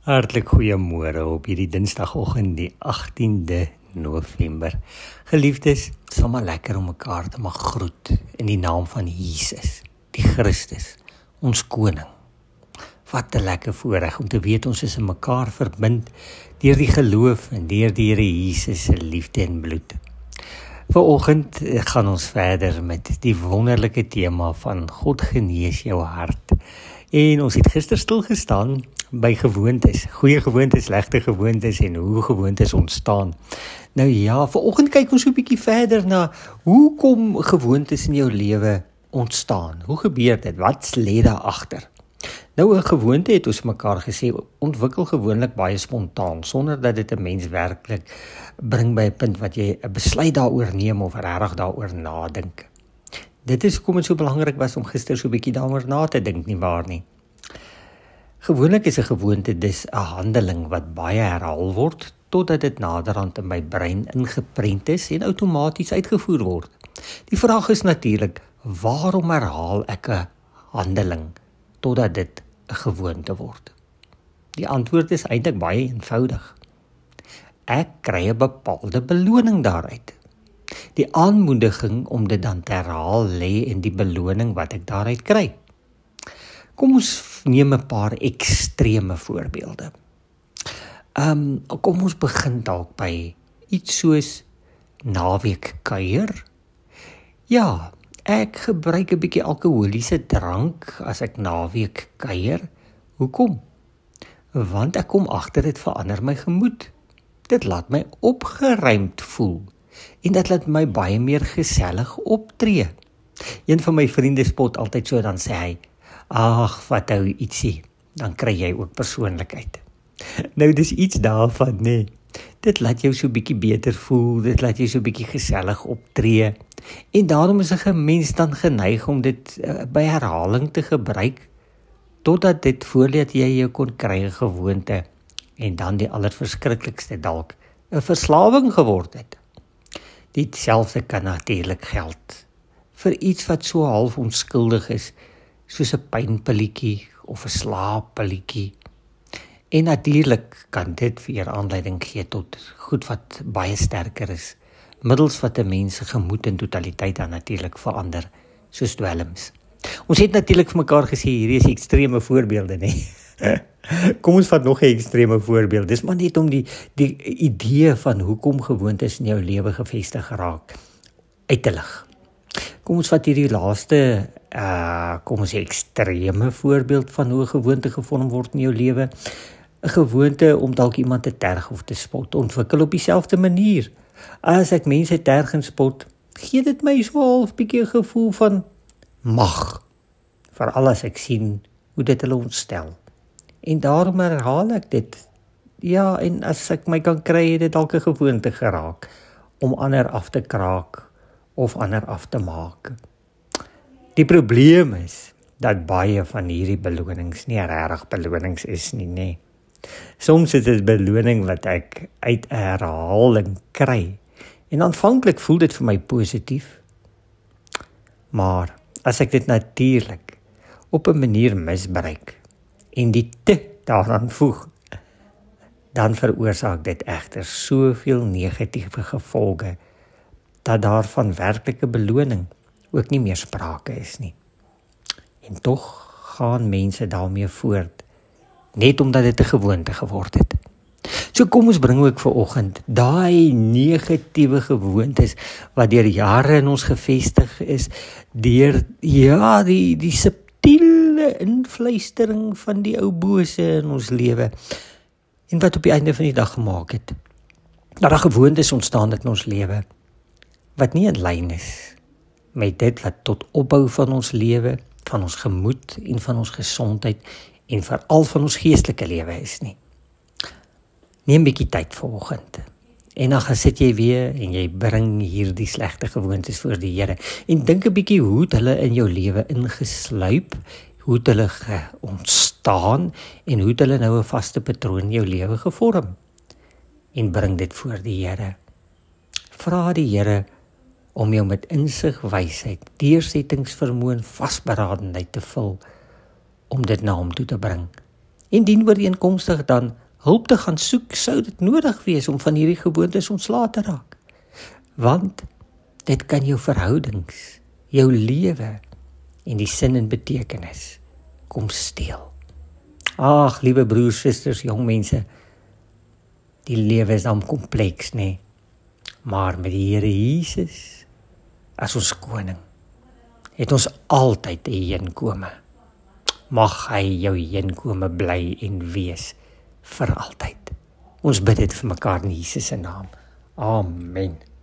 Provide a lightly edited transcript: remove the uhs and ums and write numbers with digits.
Hartlik goeiemôre op hierdie Dinsdagoggend, die 18de November. Geliefdes, het is sommer lekker om mekaar te mag groet in die naam van Jesus, die Christus, ons koning. Wat 'n lekker voorreg om te weet ons is in mekaar verbind deur die geloof en deur die Here Jesus se liefde en bloed. Vanoggend gaan ons verder met die wonderlike tema van God genees jou hart. En ons het gister stilgestaan by gewoontes, goeie gewoontes, slegte gewoontes en hoe gewoontes ontstaan. Nou ja, vanoggend kyk ons so 'n bietjie verder na hoe kom gewoontes in jou lewe ontstaan? Hoe gebeur dit? Wat lê daar agter? Nou 'n gewoonte het ons mekaar gesê, ontwikkel gewoonlik baie spontaan, sonder dat dit 'n mens werklik bring by 'n punt wat jy 'n besluit daaroor neem of regtig daaroor nadink. Dit is hoekom dit so belangrik was om gister so 'n bietjie daaroor na te dink, nie waar nie? Gewoonlik is 'n gewoonte dis 'n handeling wat baie herhaal word, totdat dit naderhand in my brein ingeprent is en outomaties uitgevoer word. Die vraag is natuurlik, waarom herhaal ek 'n handeling totdat dit 'n gewoonte word? Die antwoord is eintlik baie eenvoudig. Ek kry 'n bepaalde beloning daaruit. Die aanmoediging om dit dan te herhaal lê in die beloning wat ek daaruit kry. Kom ons neem 'n paar ekstreme voorbeelde. Kom ons begin dalk by iets soos naweek kuier. Ja, ek gebruik 'n bietjie alkoholiese drank as ek naweek kuier. Hoekom? Want ek kom agter dit verander my gemoed. Dit laat my opgeruimd voel en dit laat my baie meer gesellig optree. Een van my vriende spot altyd so, dan sê hy, ag, wat ou ietsie, dan kry jy ook persoonlikheid. Nou dis iets daarvan, nee. Dit laat jou so bietjie beter voel, dit laat jy so bietjie gesellig optree. En daarom is 'n mens dan geneig om dit by herhaling te gebruik, totdat dit voordat jy jou kon kry 'n gewoonte, en dan die allerverskriklikste dalk 'n verslawing geword het. Dieselfde kan natuurlik geld vir iets wat so half onskuldig is, soos 'n pynpilletjie of 'n slaappilletjie. En natuurlik kan dit vir aanleiding gee tot goed wat baie sterker is, middels wat 'n mens se gemoed in totaliteit dan natuurlik verander, soos dwelms. Ons het natuurlik vir mekaar gesê, hierdie is ekstreme voorbeelde, nee. Kom ons vat nog 'n ekstreme voorbeeld. Dis maar net om die idee van hoekom gewoontes in jou lewe gevestig raak uit te lig. Kom ons vat hierdie laaste, kom ons sê ekstreme voorbeeld van hoe 'n gewoonte gevorm word in jou lewe. 'n Gewoonte om dalk iemand te terg of te spot, ontwikkel op dieselfde manier. As ek mense terg en spot, gee dit my so half bietjie 'n gevoel van mag, veral as ek sien hoe dit hulle ontstel. En daarom herhaal ek dit. Ja, en as ek my kan kry, het dit dalk 'n gewoonte geraak om ander af te kraak of ander af te maak. Die probleem is dat baie van hierdie belonings nie regtig belonings is nie, nee. Soms is dit beloning wat ek uit 'n herhaling kry. En aanvanklik voel dit vir my positief. Maar as ek dit natuurlik op 'n manier misbruik en die te daaraan voeg, dan veroorsaak dit egter soveel negatiewe gevolge, dat daar van werklike beloning ook nie meer sprake is nie. En tog gaan mense daarmee voort, net omdat dit 'n gewoonte geword het. So kom ons bring ook vanoggend daai negatiewe gewoontes wat deur jare in ons gevestig is, deur die subtiele invluistering van die ou bose in ons lewe, en wat op die einde van die dag gemaak het dat daar gewoontes ontstaan in ons lewe wat nie in lyn is met dit wat tot opbou van ons lewe, van ons gemoed en van ons gesondheid en veral van ons geestelike lewe is nie. Neem 'n bietjie tyd vanoggend en dan gaan sit jy weer en jy bring hierdie slegte gewoontes voor die Here en dink 'n bietjie hoe het hulle in jou lewe ingesluip, hoe het hulle ontstaan en hoe het hulle nou 'n vaste patroon in jou lewe gevorm, en bring dit voor die Here. Vra die Here om jou met insig, wysheid, deursettingsvermoë en vasberadenheid te vul, om dit na hom toe te bring en dienooreenkomstig dan hulp te gaan soek, sou dit nodig wees om van hierdie gewoontes ontslae te raak. Want dit kan jou verhoudings, jou lewe en die sin en betekenis kom steel. Ag, liewe broers, susters, jong mense, die lewe is dan kompleks, nee. Maar met die Here Jesus as ons koning, het ons altyd 'n heenkome. Mag hy jou heenkome bly en wees vir altyd. Ons bid dit vir mekaar in Jesus se naam. Amen.